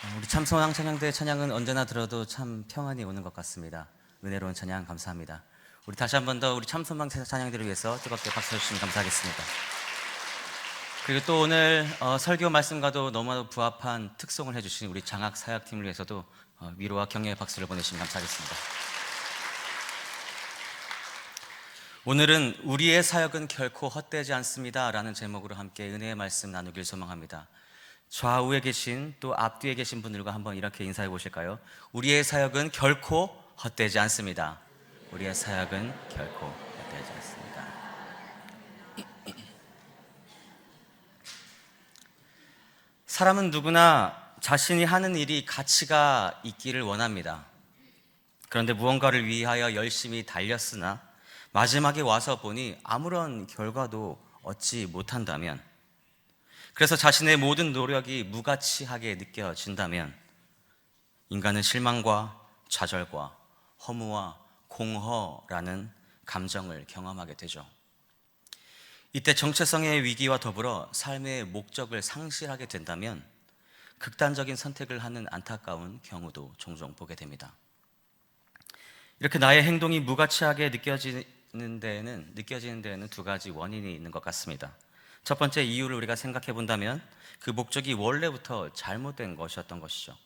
우리 참소왕 찬양대 찬양은 언제나 들어도 참 평안이 오는 것 같습니다. 은혜로운 찬양 감사합니다. 우리 다시 한 번 더 우리 참소왕 찬양대를 위해서 뜨겁게 박수 주시면 감사하겠습니다. 그리고 또 오늘 설교 말씀과도 너무나도 부합한 특송을 해주신 우리 장학 사역팀을 위해서도 위로와 격려의 박수를 보내주시면 감사하겠습니다. 오늘은 우리의 사역은 결코 헛되지 않습니다 라는 제목으로 함께 은혜의 말씀 나누길 소망합니다. 좌우에 계신 또 앞뒤에 계신 분들과 한번 이렇게 인사해 보실까요? 우리의 사역은 결코 헛되지 않습니다. 우리의 사역은 결코 헛되지 않습니다. 사람은 누구나 자신이 하는 일이 가치가 있기를 원합니다. 그런데 무언가를 위하여 열심히 달렸으나 마지막에 와서 보니 아무런 결과도 얻지 못한다면, 그래서 자신의 모든 노력이 무가치하게 느껴진다면 인간은 실망과 좌절과 허무와 공허라는 감정을 경험하게 되죠. 이때 정체성의 위기와 더불어 삶의 목적을 상실하게 된다면 극단적인 선택을 하는 안타까운 경우도 종종 보게 됩니다. 이렇게 나의 행동이 무가치하게 느껴지는 데에는 두 가지 원인이 있는 것 같습니다. 첫 번째 이유를 우리가 생각해 본다면 그 목적이 원래부터 잘못된 것이었던 것이죠.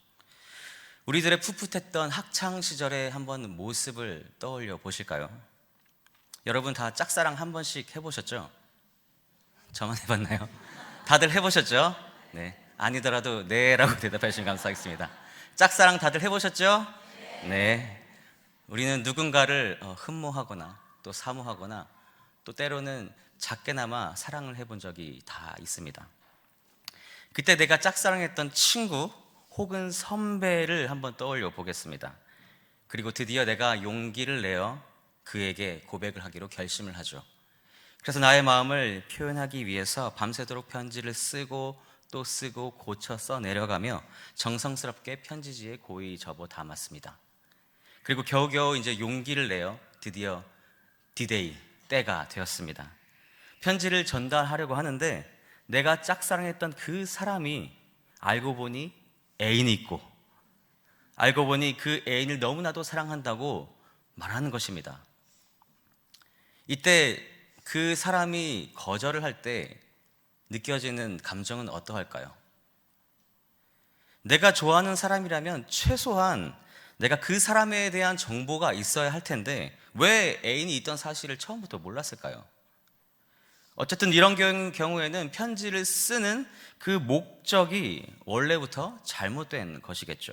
우리들의 풋풋했던 학창 시절의 한번 모습을 떠올려 보실까요? 여러분 다 짝사랑 한 번씩 해보셨죠? 저만 해봤나요? 다들 해보셨죠? 네, 아니더라도 네라고 대답해 주시면 감사하겠습니다. 짝사랑 다들 해보셨죠? 네. 우리는 누군가를 흠모하거나 또 사모하거나 또 때로는 작게나마 사랑을 해본 적이 다 있습니다. 그때 내가 짝사랑했던 친구 혹은 선배를 한번 떠올려 보겠습니다. 그리고 드디어 내가 용기를 내어 그에게 고백을 하기로 결심을 하죠. 그래서 나의 마음을 표현하기 위해서 밤새도록 편지를 쓰고 또 쓰고 고쳐 써 내려가며 정성스럽게 편지지에 고이 접어 담았습니다. 그리고 겨우겨우 이제 용기를 내어 드디어 디데이, 때가 되었습니다. 편지를 전달하려고 하는데 내가 짝사랑했던 그 사람이 알고 보니 애인이 있고, 알고 보니 그 애인을 너무나도 사랑한다고 말하는 것입니다. 이때 그 사람이 거절을 할 때 느껴지는 감정은 어떠할까요? 내가 좋아하는 사람이라면 최소한 내가 그 사람에 대한 정보가 있어야 할 텐데 왜 애인이 있던 사실을 처음부터 몰랐을까요? 어쨌든 이런 경우에는 편지를 쓰는 그 목적이 원래부터 잘못된 것이겠죠.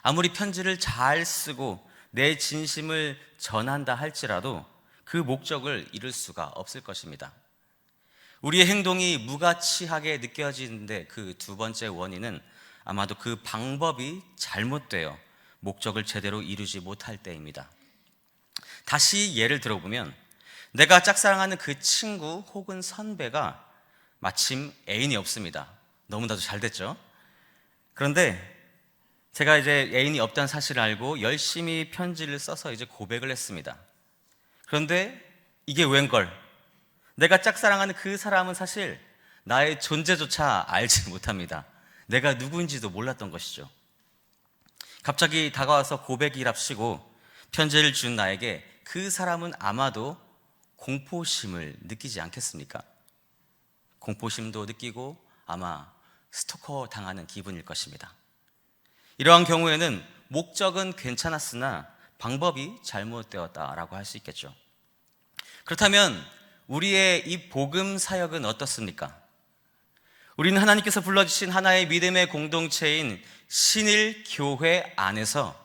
아무리 편지를 잘 쓰고 내 진심을 전한다 할지라도 그 목적을 이룰 수가 없을 것입니다. 우리의 행동이 무가치하게 느껴지는데 그 두 번째 원인은 아마도 그 방법이 잘못되어 목적을 제대로 이루지 못할 때입니다. 다시 예를 들어보면 내가 짝사랑하는 그 친구 혹은 선배가 마침 애인이 없습니다. 너무나도 잘 됐죠? 그런데 제가 이제 애인이 없다는 사실을 알고 열심히 편지를 써서 이제 고백을 했습니다. 그런데 이게 웬걸? 내가 짝사랑하는 그 사람은 사실 나의 존재조차 알지 못합니다. 내가 누구인지도 몰랐던 것이죠. 갑자기 다가와서 고백이랍시고 편지를 준 나에게 그 사람은 아마도 공포심을 느끼지 않겠습니까? 공포심도 느끼고 아마 스토커 당하는 기분일 것입니다. 이러한 경우에는 목적은 괜찮았으나 방법이 잘못되었다라고 할 수 있겠죠. 그렇다면 우리의 이 복음 사역은 어떻습니까? 우리는 하나님께서 불러주신 하나의 믿음의 공동체인 신일 교회 안에서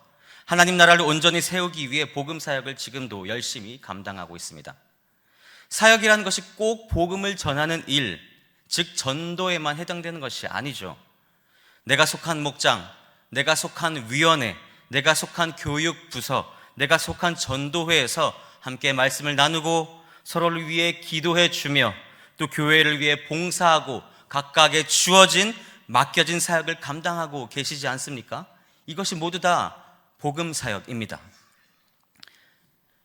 하나님 나라를 온전히 세우기 위해 복음 사역을 지금도 열심히 감당하고 있습니다. 사역이라는 것이 꼭 복음을 전하는 일, 즉 전도에만 해당되는 것이 아니죠. 내가 속한 목장, 내가 속한 위원회, 내가 속한 교육부서, 내가 속한 전도회에서 함께 말씀을 나누고 서로를 위해 기도해 주며 또 교회를 위해 봉사하고 각각의 주어진 맡겨진 사역을 감당하고 계시지 않습니까? 이것이 모두 다 복음 사역입니다.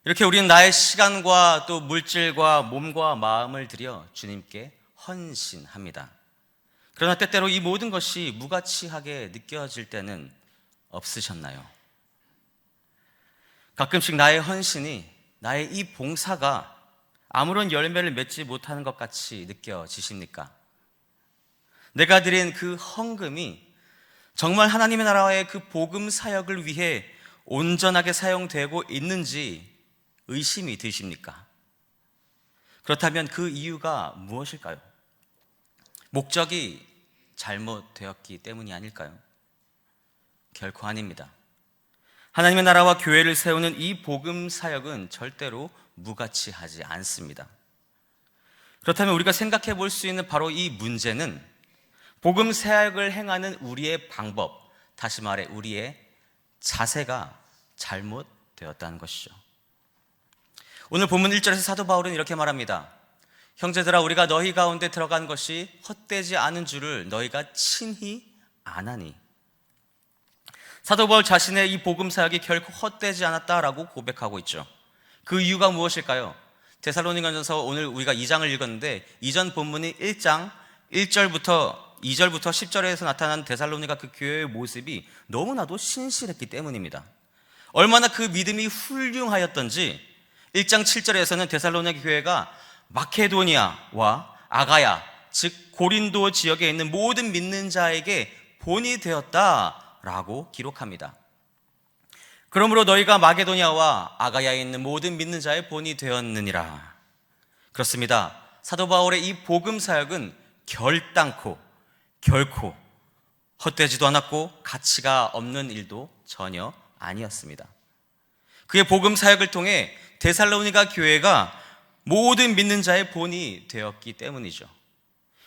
이렇게 우리는 나의 시간과 또 물질과 몸과 마음을 들여 주님께 헌신합니다. 그러나 때때로 이 모든 것이 무가치하게 느껴질 때는 없으셨나요? 가끔씩 나의 헌신이, 나의 이 봉사가 아무런 열매를 맺지 못하는 것 같이 느껴지십니까? 내가 드린 그 헌금이 정말 하나님의 나라의 그 복음 사역을 위해 온전하게 사용되고 있는지 의심이 드십니까? 그렇다면 그 이유가 무엇일까요? 목적이 잘못되었기 때문이 아닐까요? 결코 아닙니다. 하나님의 나라와 교회를 세우는 이 복음 사역은 절대로 무가치하지 않습니다. 그렇다면 우리가 생각해 볼 수 있는 바로 이 문제는 복음 사역을 행하는 우리의 방법, 다시 말해 우리의 자세가 잘못되었다는 것이죠. 오늘 본문 1절에서 사도 바울은 이렇게 말합니다. 형제들아, 우리가 너희 가운데 들어간 것이 헛되지 않은 줄을 너희가 친히 아나니. 사도 바울 자신의 이 복음 사역이 결코 헛되지 않았다라고 고백하고 있죠. 그 이유가 무엇일까요? 데살로니가전서 오늘 우리가 2장을 읽었는데 이전 본문이 1장 1절부터 2절부터 10절에서 나타난 데살로니가 그 교회의 모습이 너무나도 신실했기 때문입니다. 얼마나 그 믿음이 훌륭하였던지 1장 7절에서는 데살로니가 교회가 마케도니아와 아가야, 즉 고린도 지역에 있는 모든 믿는 자에게 본이 되었다라고 기록합니다. 그러므로 너희가 마게도니아와 아가야에 있는 모든 믿는 자의 본이 되었느니라. 그렇습니다. 사도 바울의 이 복음 사역은 결코 헛되지도 않았고 가치가 없는 일도 전혀 아니었습니다. 그의 복음 사역을 통해 데살로니가 교회가 모든 믿는 자의 본이 되었기 때문이죠.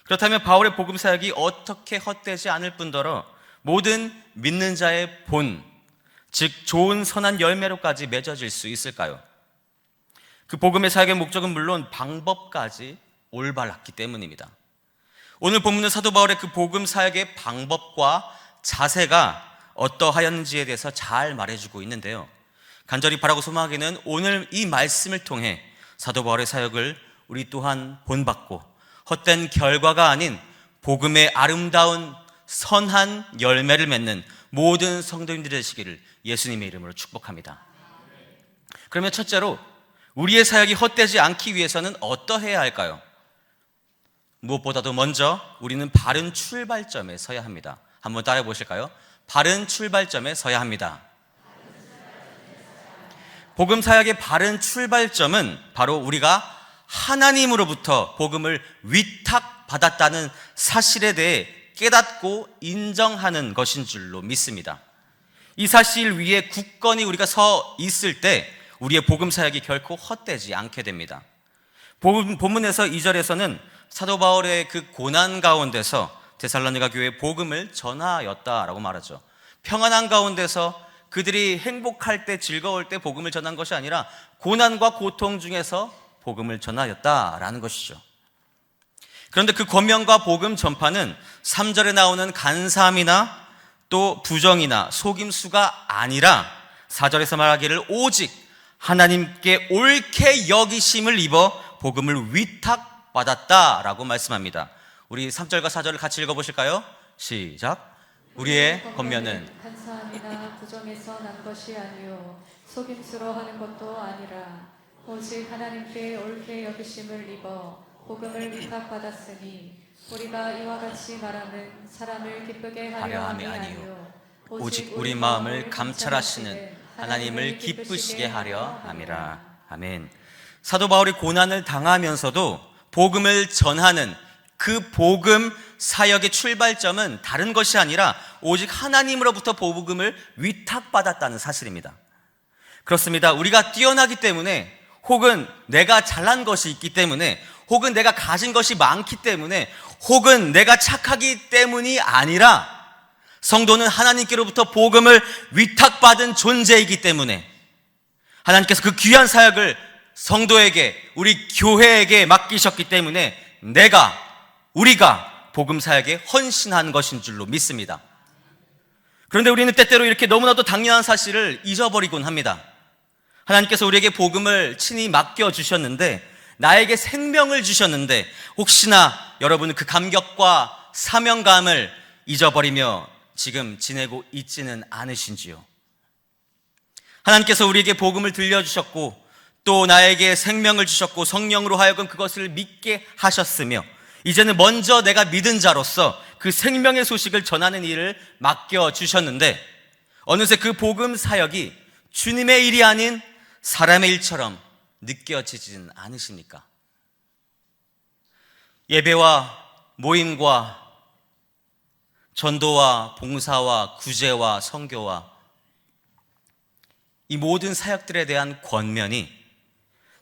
그렇다면 바울의 복음 사역이 어떻게 헛되지 않을 뿐더러 모든 믿는 자의 본, 즉 좋은 선한 열매로까지 맺어질 수 있을까요? 그 복음의 사역의 목적은 물론 방법까지 올바랐기 때문입니다. 오늘 본문은 사도 바울의 그 복음 사역의 방법과 자세가 어떠하였는지에 대해서 잘 말해주고 있는데요. 간절히 바라고 소망하기는 오늘 이 말씀을 통해 사도 바울의 사역을 우리 또한 본받고 헛된 결과가 아닌 복음의 아름다운 선한 열매를 맺는 모든 성도님들이 되시기를 예수님의 이름으로 축복합니다. 그러면 첫째로 우리의 사역이 헛되지 않기 위해서는 어떠해야 할까요? 무엇보다도 먼저 우리는 바른 출발점에 서야 합니다. 한번 따라해 보실까요? 바른 출발점에 서야 합니다. 복음 사역의 바른 출발점은 바로 우리가 하나님으로부터 복음을 위탁받았다는 사실에 대해 깨닫고 인정하는 것인 줄로 믿습니다. 이 사실 위에 굳건히 우리가 서 있을 때 우리의 복음 사역이 결코 헛되지 않게 됩니다. 본문에서 2절에서는 사도 바울의 그 고난 가운데서 데살로니가 교회에 복음을 전하였다라고 말하죠. 평안한 가운데서 그들이 행복할 때, 즐거울 때 복음을 전한 것이 아니라 고난과 고통 중에서 복음을 전하였다라는 것이죠. 그런데 그 권면과 복음 전파는 3절에 나오는 간사함이나 또 부정이나 속임수가 아니라 4절에서 말하기를 오직 하나님께 옳게 여기심을 입어 복음을 위탁받았다라고 말씀합니다. 우리 3절과 4절을 같이 읽어보실까요? 시작. 우리의 권면은 간사함이나 부정에서 난 것이 아니요 속임수로 하는 것도 아니라 오직 하나님께 옳게 여기심을 입어 복음을 위탁받았으니 우리가 이와 같이 말하는 사람을 기쁘게 하려 함이 아니요 오직 우리 마음을 감찰하시는 하나님을 기쁘시게 하려 함이라. 아멘. 사도 바울이 고난을 당하면서도 복음을 전하는 그 복음 사역의 출발점은 다른 것이 아니라 오직 하나님으로부터 복음을 위탁받았다는 사실입니다. 그렇습니다. 우리가 뛰어나기 때문에, 혹은 내가 잘난 것이 있기 때문에, 혹은 내가 가진 것이 많기 때문에, 혹은 내가 착하기 때문이 아니라 성도는 하나님께로부터 복음을 위탁받은 존재이기 때문에 하나님께서 그 귀한 사역을 성도에게, 우리 교회에게 맡기셨기 때문에 우리가 복음 사역에 헌신한 것인 줄로 믿습니다. 그런데 우리는 때때로 이렇게 너무나도 당연한 사실을 잊어버리곤 합니다. 하나님께서 우리에게 복음을 친히 맡겨주셨는데, 나에게 생명을 주셨는데, 혹시나 여러분은 그 감격과 사명감을 잊어버리며 지금 지내고 있지는 않으신지요? 하나님께서 우리에게 복음을 들려주셨고 또 나에게 생명을 주셨고 성령으로 하여금 그것을 믿게 하셨으며 이제는 먼저 내가 믿은 자로서 그 생명의 소식을 전하는 일을 맡겨주셨는데 어느새 그 복음 사역이 주님의 일이 아닌 사람의 일처럼 느껴지지는 않으십니까? 예배와 모임과 전도와 봉사와 구제와 선교와 이 모든 사역들에 대한 권면이,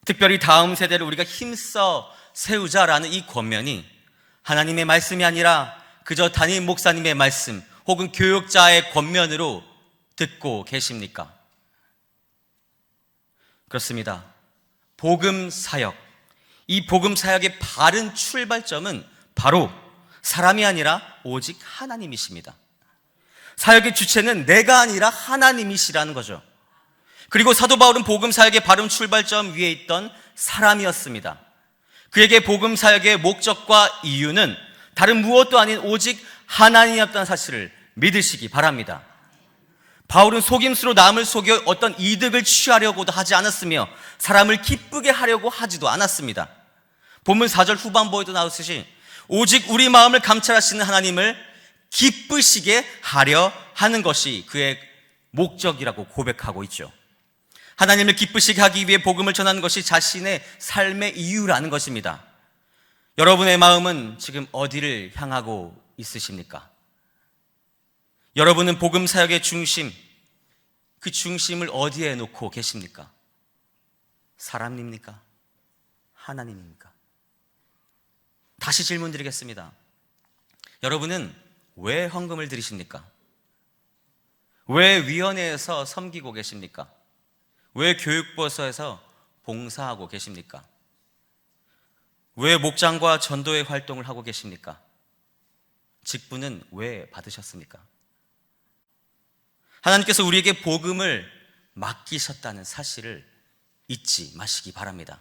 특별히 다음 세대를 우리가 힘써 세우자라는 이 권면이 하나님의 말씀이 아니라 그저 담임 목사님의 말씀 혹은 교육자의 권면으로 듣고 계십니까? 그렇습니다. 복음 사역, 이 복음 사역의 바른 출발점은 바로 사람이 아니라 오직 하나님이십니다. 사역의 주체는 내가 아니라 하나님이시라는 거죠. 그리고 사도 바울은 복음 사역의 바른 출발점 위에 있던 사람이었습니다. 그에게 복음 사역의 목적과 이유는 다른 무엇도 아닌 오직 하나님이었다는 사실을 믿으시기 바랍니다. 바울은 속임수로 남을 속여 어떤 이득을 취하려고도 하지 않았으며 사람을 기쁘게 하려고 하지도 않았습니다. 본문 4절 후반부에도 나오듯이 오직 우리 마음을 감찰하시는 하나님을 기쁘시게 하려 하는 것이 그의 목적이라고 고백하고 있죠. 하나님을 기쁘시게 하기 위해 복음을 전하는 것이 자신의 삶의 이유라는 것입니다. 여러분의 마음은 지금 어디를 향하고 있으십니까? 여러분은 복음 사역의 중심, 그 중심을 어디에 놓고 계십니까? 사람입니까? 하나님입니까? 다시 질문 드리겠습니다. 여러분은 왜 헌금을 드리십니까? 왜 위원회에서 섬기고 계십니까? 왜 교육부서에서 봉사하고 계십니까? 왜 목장과 전도의 활동을 하고 계십니까? 직분은 왜 받으셨습니까? 하나님께서 우리에게 복음을 맡기셨다는 사실을 잊지 마시기 바랍니다.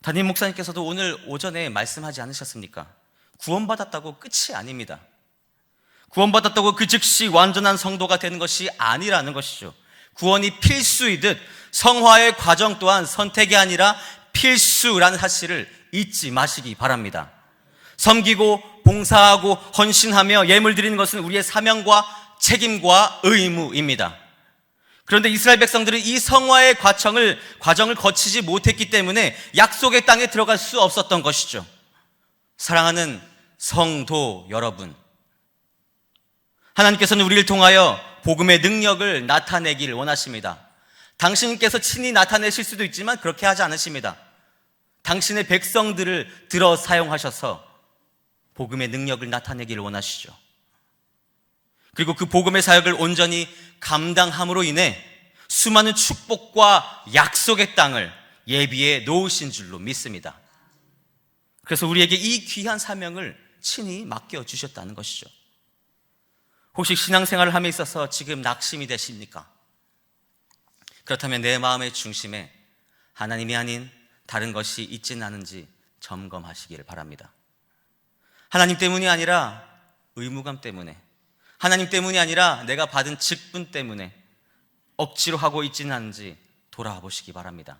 담임 목사님께서도 오늘 오전에 말씀하지 않으셨습니까? 구원받았다고 끝이 아닙니다. 구원받았다고 그 즉시 완전한 성도가 되는 것이 아니라는 것이죠. 구원이 필수이듯 성화의 과정 또한 선택이 아니라 필수라는 사실을 잊지 마시기 바랍니다. 섬기고 봉사하고 헌신하며 예물 드리는 것은 우리의 사명과 책임과 의무입니다. 그런데 이스라엘 백성들은 이 성화의 과정을 거치지 못했기 때문에 약속의 땅에 들어갈 수 없었던 것이죠. 사랑하는 성도 여러분, 하나님께서는 우리를 통하여 복음의 능력을 나타내기를 원하십니다. 당신께서 친히 나타내실 수도 있지만 그렇게 하지 않으십니다. 당신의 백성들을 들어 사용하셔서 복음의 능력을 나타내기를 원하시죠. 그리고 그 복음의 사역을 온전히 감당함으로 인해 수많은 축복과 약속의 땅을 예비해 놓으신 줄로 믿습니다. 그래서 우리에게 이 귀한 사명을 친히 맡겨주셨다는 것이죠. 혹시 신앙생활을 함에 있어서 지금 낙심이 되십니까? 그렇다면 내 마음의 중심에 하나님이 아닌 다른 것이 있지는 않은지 점검하시기를 바랍니다. 하나님 때문이 아니라 의무감 때문에, 하나님 때문이 아니라 내가 받은 직분 때문에 억지로 하고 있지는 않은지 돌아와 보시기 바랍니다.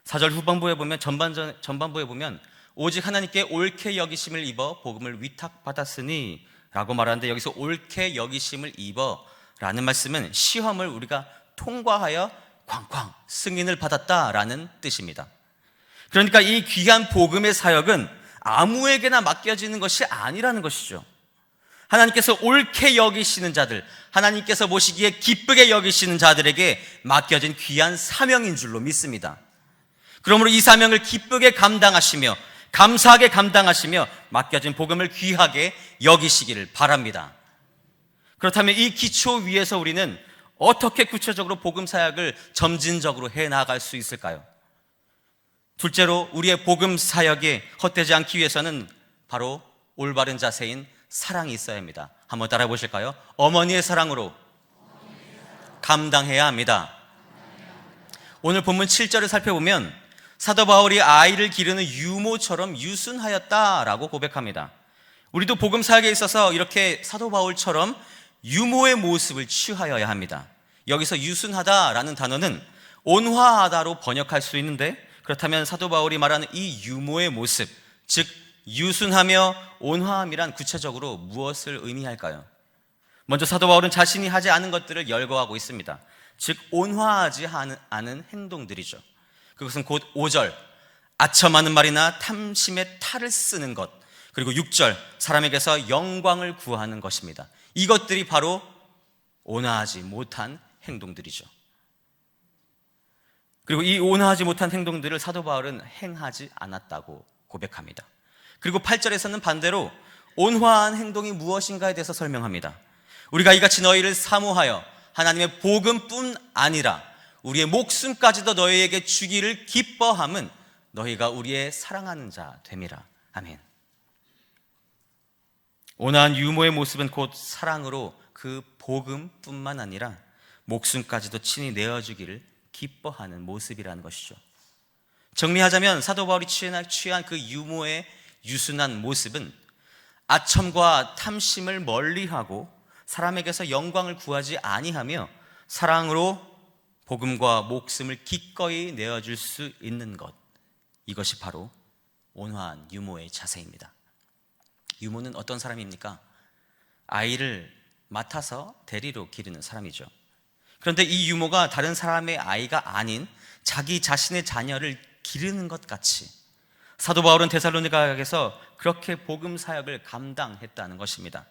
4절 후반부에 보면 전반부에 보면 오직 하나님께 옳게 여기심을 입어 복음을 위탁받았으니 라고 말하는데, 여기서 옳게 여기심을 입어 라는 말씀은 시험을 우리가 통과하여 쾅쾅 승인을 받았다라는 뜻입니다. 그러니까 이 귀한 복음의 사역은 아무에게나 맡겨지는 것이 아니라는 것이죠. 하나님께서 옳게 여기시는 자들, 하나님께서 보시기에 기쁘게 여기시는 자들에게 맡겨진 귀한 사명인 줄로 믿습니다. 그러므로 이 사명을 기쁘게 감당하시며 감사하게 감당하시며 맡겨진 복음을 귀하게 여기시기를 바랍니다. 그렇다면 이 기초 위에서 우리는 어떻게 구체적으로 복음 사역을 점진적으로 해나갈 수 있을까요? 둘째로 우리의 복음 사역에 헛되지 않기 위해서는 바로 올바른 자세인 사랑이 있어야 합니다. 한번 따라해 보실까요? 어머니의 사랑으로 감당해야 합니다. 오늘 본문 7절을 살펴보면 사도 바울이 아이를 기르는 유모처럼 유순하였다라고 고백합니다. 우리도 복음 사역에 있어서 이렇게 사도 바울처럼 유모의 모습을 취하여야 합니다. 여기서 유순하다라는 단어는 온화하다로 번역할 수 있는데, 그렇다면 사도 바울이 말하는 이 유모의 모습, 즉 유순하며 온화함이란 구체적으로 무엇을 의미할까요? 먼저 사도 바울은 자신이 하지 않은 것들을 열거하고 있습니다. 즉 온화하지 않은 행동들이죠. 그것은 곧 5절 아첨하는 말이나 탐심의 탈을 쓰는 것, 그리고 6절 사람에게서 영광을 구하는 것입니다. 이것들이 바로 온화하지 못한 행동들이죠. 그리고 이 온화하지 못한 행동들을 사도 바울은 행하지 않았다고 고백합니다. 그리고 8절에서는 반대로 온화한 행동이 무엇인가에 대해서 설명합니다. 우리가 이같이 너희를 사모하여 하나님의 복음뿐 아니라 우리의 목숨까지도 너희에게 주기를 기뻐함은 너희가 우리의 사랑하는 자 됨이라. 아멘. 온화한 유모의 모습은 곧 사랑으로 그 복음뿐만 아니라 목숨까지도 친히 내어주기를 기뻐하는 모습이라는 것이죠. 정리하자면 사도 바울이 취한 그 유모의 유순한 모습은 아첨과 탐심을 멀리하고 사람에게서 영광을 구하지 아니하며 사랑으로 복음과 목숨을 기꺼이 내어줄 수 있는 것, 이것이 바로 온화한 유모의 자세입니다. 유모는 어떤 사람입니까? 아이를 맡아서 대리로 기르는 사람이죠. 그런데 이 유모가 다른 사람의 아이가 아닌 자기 자신의 자녀를 기르는 것 같이 사도 바울은 데살로니가에서 그렇게 복음 사역을 감당했다는 것입니다.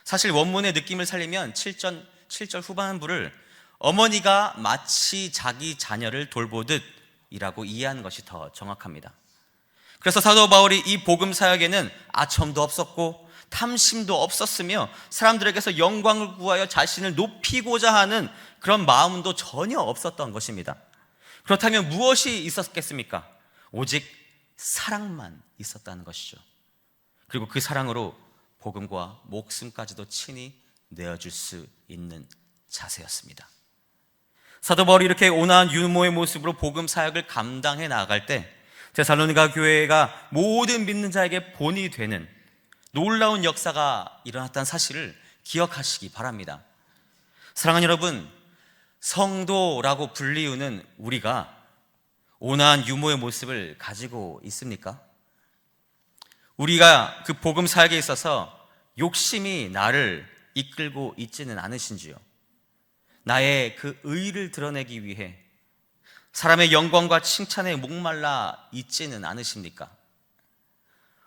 사실 원문의 느낌을 살리면 7절 후반부를 어머니가 마치 자기 자녀를 돌보듯 이라고 이해하는 것이 더 정확합니다. 그래서 사도 바울이 이 복음 사역에는 아첨도 없었고 탐심도 없었으며 사람들에게서 영광을 구하여 자신을 높이고자 하는 그런 마음도 전혀 없었던 것입니다. 그렇다면 무엇이 있었겠습니까? 오직 사랑만 있었다는 것이죠. 그리고 그 사랑으로 복음과 목숨까지도 친히 내어줄 수 있는 자세였습니다. 사도 바울이 이렇게 온화한 유모의 모습으로 복음 사역을 감당해 나아갈 때 데살로니가 교회가 모든 믿는 자에게 본이 되는 놀라운 역사가 일어났다는 사실을 기억하시기 바랍니다. 사랑하는 여러분, 성도라고 불리우는 우리가 온화한 유모의 모습을 가지고 있습니까? 우리가 그 복음 사역에 있어서 욕심이 나를 이끌고 있지는 않으신지요? 나의 그 의의를 드러내기 위해 사람의 영광과 칭찬에 목말라 있지는 않으십니까?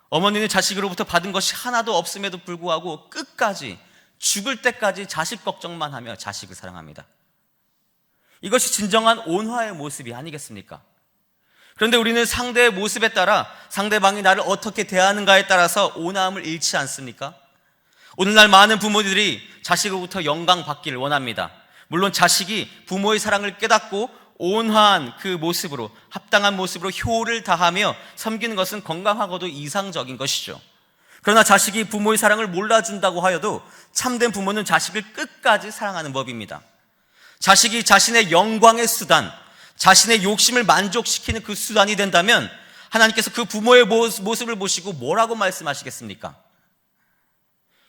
어머니는 자식으로부터 받은 것이 하나도 없음에도 불구하고 끝까지 죽을 때까지 자식 걱정만 하며 자식을 사랑합니다. 이것이 진정한 온화의 모습이 아니겠습니까? 그런데 우리는 상대의 모습에 따라 상대방이 나를 어떻게 대하는가에 따라서 온화함을 잃지 않습니까? 오늘날 많은 부모들이 자식으로부터 영광 받기를 원합니다. 물론 자식이 부모의 사랑을 깨닫고 온화한 그 모습으로 합당한 모습으로 효를 다하며 섬기는 것은 건강하고도 이상적인 것이죠. 그러나 자식이 부모의 사랑을 몰라준다고 하여도 참된 부모는 자식을 끝까지 사랑하는 법입니다. 자식이 자신의 영광의 수단, 자신의 욕심을 만족시키는 그 수단이 된다면 하나님께서 그 부모의 모습을 보시고 뭐라고 말씀하시겠습니까?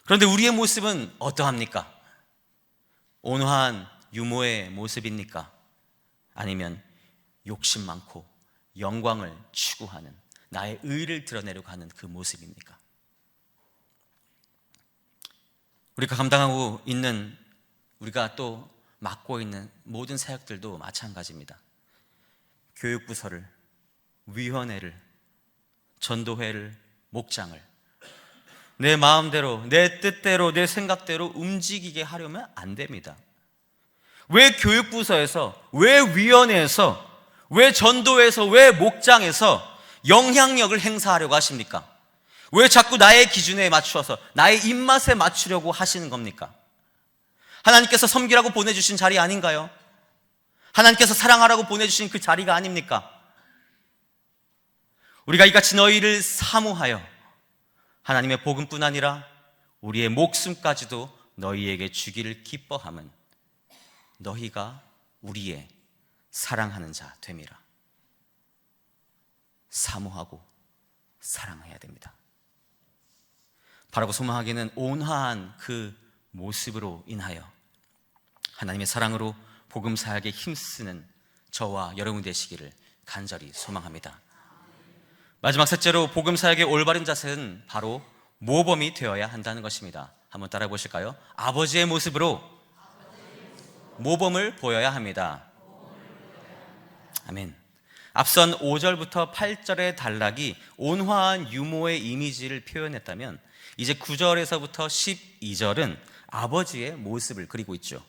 그런데 우리의 모습은 어떠합니까? 온화한 유모의 모습입니까? 아니면 욕심 많고 영광을 추구하는 나의 의를 드러내려고 하는 그 모습입니까? 우리가 감당하고 있는, 우리가 또 맡고 있는 모든 사역들도 마찬가지입니다. 교육부서를, 위원회를, 전도회를, 목장을 내 마음대로, 내 뜻대로, 내 생각대로 움직이게 하려면 안 됩니다. 왜 교육부서에서, 왜 위원회에서, 왜 전도회에서, 왜 목장에서 영향력을 행사하려고 하십니까? 왜 자꾸 나의 기준에 맞추어서 나의 입맛에 맞추려고 하시는 겁니까? 하나님께서 섬기라고 보내주신 자리 아닌가요? 하나님께서 사랑하라고 보내주신 그 자리가 아닙니까? 우리가 이같이 너희를 사모하여 하나님의 복음뿐 아니라 우리의 목숨까지도 너희에게 주기를 기뻐함은 너희가 우리의 사랑하는 자 됨이라. 사모하고 사랑해야 됩니다. 바라고 소망하기는 온화한 그 모습으로 인하여 하나님의 사랑으로 복음 사역에 힘쓰는 저와 여러분 되시기를 간절히 소망합니다. 마지막 셋째로 복음 사역의 올바른 자세는 바로 모범이 되어야 한다는 것입니다. 한번 따라 보실까요? 아버지의 모습으로 모범을 보여야 합니다. 아멘. 앞선 5절부터 8절의 단락이 온화한 유모의 이미지를 표현했다면 이제 9절에서부터 12절은 아버지의 모습을 그리고 있죠.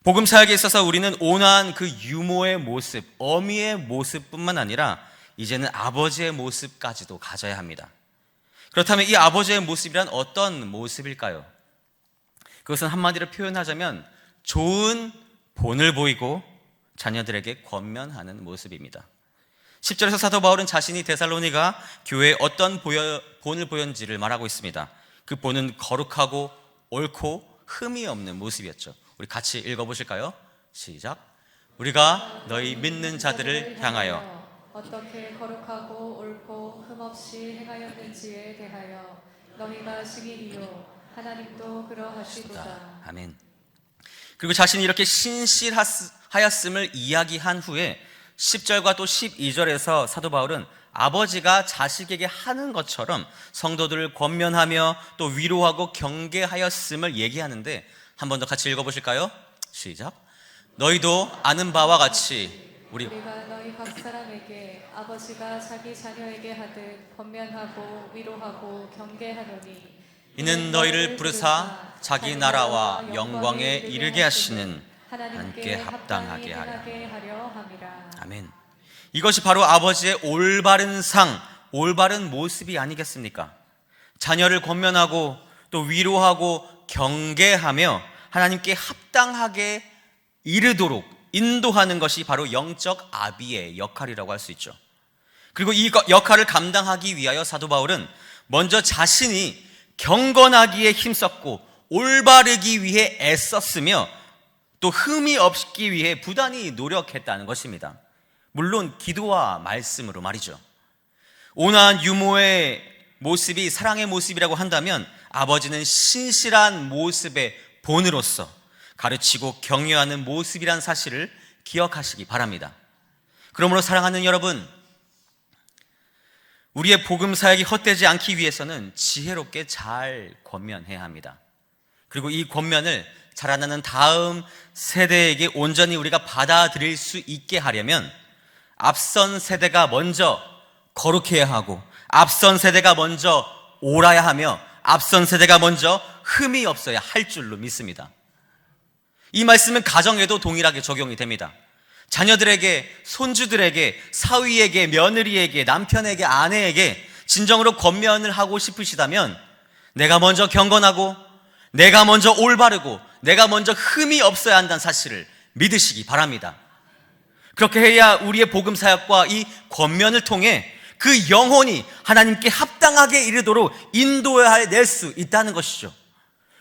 복음 사역에 있어서 우리는 온화한 그 유모의 모습, 어미의 모습뿐만 아니라 이제는 아버지의 모습까지도 가져야 합니다. 그렇다면 이 아버지의 모습이란 어떤 모습일까요? 그것은 한마디로 표현하자면 좋은 본을 보이고 자녀들에게 권면하는 모습입니다. 10절에서 사도 바울은 자신이 데살로니가 교회에 어떤 본을 보였는지를 말하고 있습니다. 그 본은 거룩하고 옳고 흠이 없는 모습이었죠. 우리 같이 읽어보실까요? 시작. 우리가 너희 믿는 자들을 향하여 어떻게 거룩하고 옳고 흠없이 행하였는지에 대하여 너희가 시기리요 하나님도 그러하시도다. 아멘. 그리고 자신이 이렇게 신실하였음을 이야기한 후에 10절과 또 12절에서 사도 바울은 아버지가 자식에게 하는 것처럼 성도들을 권면하며 또 위로하고 경계하였음을 얘기하는데 한 번 더 같이 읽어보실까요? 시작. 너희도 아는 바와 같이 우리가 너희 각 사람에게 아버지가 자기 자녀에게 하듯 권면하고 위로하고 경계하노니 이는 너희를 부르사 자기 나라와 영광에 이르게 하시는 하나님께 합당하게 하려 함이라. 아멘. 이것이 바로 아버지의 올바른 상, 올바른 모습이 아니겠습니까? 자녀를 권면하고 또 위로하고 경계하며 하나님께 합당하게 이르도록 인도하는 것이 바로 영적 아비의 역할이라고 할 수 있죠. 그리고 이 역할을 감당하기 위하여 사도 바울은 먼저 자신이 경건하기에 힘썼고 올바르기 위해 애썼으며 또 흠이 없기 위해 부단히 노력했다는 것입니다. 물론 기도와 말씀으로 말이죠. 온화한 유모의 모습이 사랑의 모습이라고 한다면 아버지는 신실한 모습의 본으로서 가르치고 격려하는 모습이란 사실을 기억하시기 바랍니다. 그러므로 사랑하는 여러분, 우리의 복음 사역이 헛되지 않기 위해서는 지혜롭게 잘 권면해야 합니다. 그리고 이 권면을 자라나는 다음 세대에게 온전히 우리가 받아들일 수 있게 하려면 앞선 세대가 먼저 거룩해야 하고 앞선 세대가 먼저 옳아야 하며 앞선 세대가 먼저 흠이 없어야 할 줄로 믿습니다. 이 말씀은 가정에도 동일하게 적용이 됩니다. 자녀들에게, 손주들에게, 사위에게, 며느리에게, 남편에게, 아내에게 진정으로 권면을 하고 싶으시다면 내가 먼저 경건하고 내가 먼저 올바르고 내가 먼저 흠이 없어야 한다는 사실을 믿으시기 바랍니다. 그렇게 해야 우리의 복음 사역과 이 권면을 통해 그 영혼이 하나님께 합당하게 이르도록 인도해 낼 수 있다는 것이죠.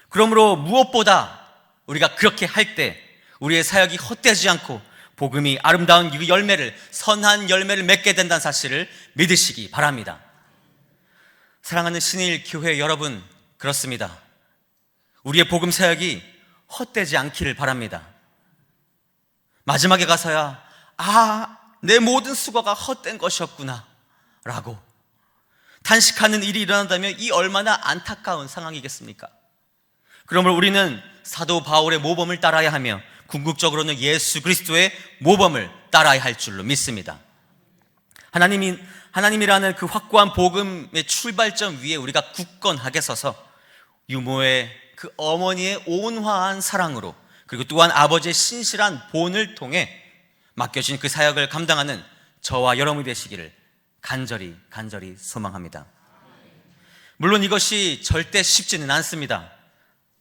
그러므로 무엇보다 우리가 그렇게 할 때 우리의 사역이 헛되지 않고 복음이 아름다운 그 열매를, 선한 열매를 맺게 된다는 사실을 믿으시기 바랍니다. 사랑하는 신일 교회 여러분, 그렇습니다. 우리의 복음 사역이 헛되지 않기를 바랍니다. 마지막에 가서야 내 모든 수고가 헛된 것이었구나 라고 탄식하는 일이 일어난다면 이 얼마나 안타까운 상황이겠습니까? 그러므로 우리는 사도 바울의 모범을 따라야 하며 궁극적으로는 예수 그리스도의 모범을 따라야 할 줄로 믿습니다. 하나님이라는 그 확고한 복음의 출발점 위에 우리가 굳건하게 서서 유모의 그 어머니의 온화한 사랑으로 그리고 또한 아버지의 신실한 본을 통해 맡겨진 그 사역을 감당하는 저와 여러분이 되시기를 간절히 소망합니다. 물론 이것이 절대 쉽지는 않습니다.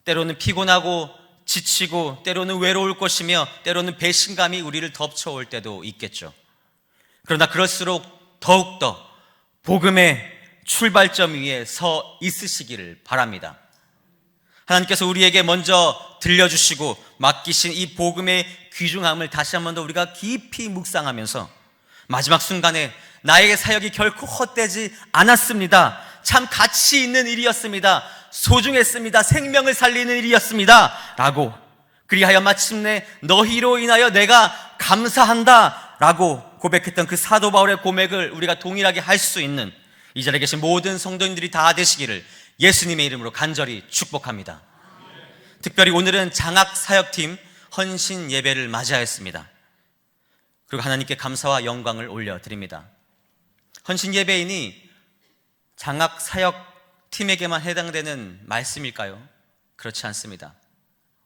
때로는 피곤하고 지치고 때로는 외로울 것이며 때로는 배신감이 우리를 덮쳐올 때도 있겠죠. 그러나 그럴수록 더욱더 복음의 출발점 위에 서 있으시기를 바랍니다. 하나님께서 우리에게 먼저 들려주시고 맡기신 이 복음의 귀중함을 다시 한 번 더 우리가 깊이 묵상하면서 마지막 순간에 나에게 사역이 결코 헛되지 않았습니다, 참 가치 있는 일이었습니다. 소중했습니다. 생명을 살리는 일이었습니다. 라고, 그리하여 마침내 너희로 인하여 내가 감사한다 라고 고백했던 그 사도 바울의 고백을 우리가 동일하게 할 수 있는 이 자리에 계신 모든 성도님들이 다 되시기를 예수님의 이름으로 간절히 축복합니다. 특별히 오늘은 장학사역팀 헌신 예배를 맞이하였습니다. 그리고 하나님께 감사와 영광을 올려드립니다. 헌신 예배인이 장학사역팀에게만 해당되는 말씀일까요? 그렇지 않습니다.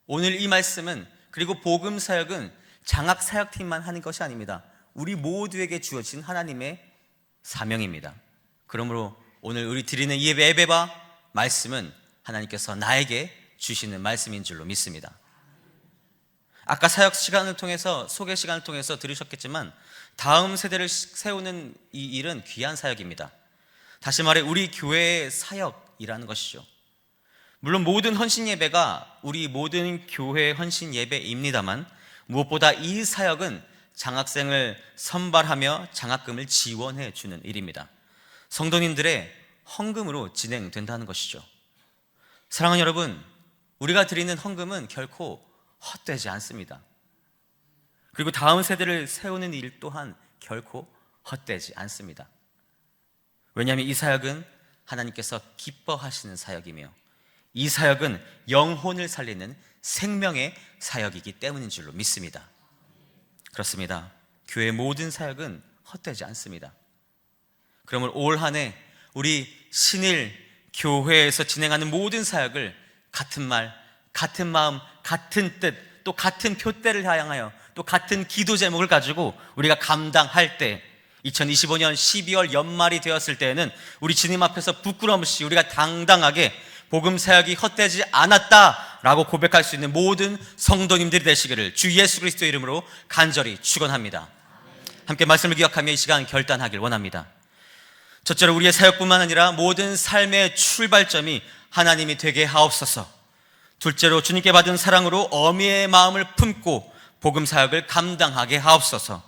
오늘 이 말씀은, 그리고 복음사역은 장학사역팀만 하는 것이 아닙니다. 우리 모두에게 주어진 하나님의 사명입니다. 그러므로 오늘 우리 드리는 이 예배와 말씀은 하나님께서 나에게 주시는 말씀인 줄로 믿습니다. 아까 사역 시간을 통해서, 소개 시간을 통해서 들으셨겠지만 다음 세대를 세우는 이 일은 귀한 사역입니다. 다시 말해 우리 교회의 사역이라는 것이죠. 물론 모든 헌신 예배가 우리 모든 교회의 헌신 예배입니다만 무엇보다 이 사역은 장학생을 선발하며 장학금을 지원해 주는 일입니다. 성도님들의 헌금으로 진행된다는 것이죠. 사랑하는 여러분, 우리가 드리는 헌금은 결코 헛되지 않습니다. 그리고 다음 세대를 세우는 일 또한 결코 헛되지 않습니다. 왜냐하면 이 사역은 하나님께서 기뻐하시는 사역이며 이 사역은 영혼을 살리는 생명의 사역이기 때문인 줄로 믿습니다. 그렇습니다. 교회의 모든 사역은 헛되지 않습니다. 그러면 올 한 해 우리 신일 교회에서 진행하는 모든 사역을 같은 말, 같은 마음, 같은 뜻, 또 같은 표대를 향하여 또 같은 기도 제목을 가지고 우리가 감당할 때 2025년 12월 연말이 되었을 때에는 우리 주님 앞에서 부끄러움 없이 우리가 당당하게 복음 사역이 헛되지 않았다라고 고백할 수 있는 모든 성도님들이 되시기를 주 예수 그리스도의 이름으로 간절히 축원합니다. 함께 말씀을 기억하며 이 시간 결단하길 원합니다. 첫째로 우리의 사역뿐만 아니라 모든 삶의 출발점이 하나님이 되게 하옵소서. 둘째로 주님께 받은 사랑으로 어미의 마음을 품고 복음 사역을 감당하게 하옵소서.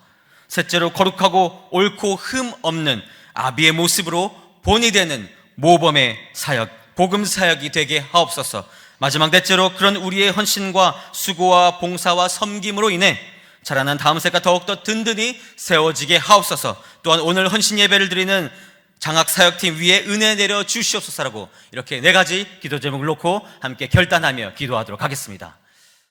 셋째로 거룩하고 옳고 흠 없는 아비의 모습으로 본이 되는 모범의 사역, 복음 사역이 되게 하옵소서. 마지막 넷째로 그런 우리의 헌신과 수고와 봉사와 섬김으로 인해 자라난 다음 세가 더욱더 든든히 세워지게 하옵소서. 또한 오늘 헌신 예배를 드리는 장학사역팀 위에 은혜 내려 주시옵소서라고 이렇게 네 가지 기도 제목을 놓고 함께 결단하며 기도하도록 하겠습니다.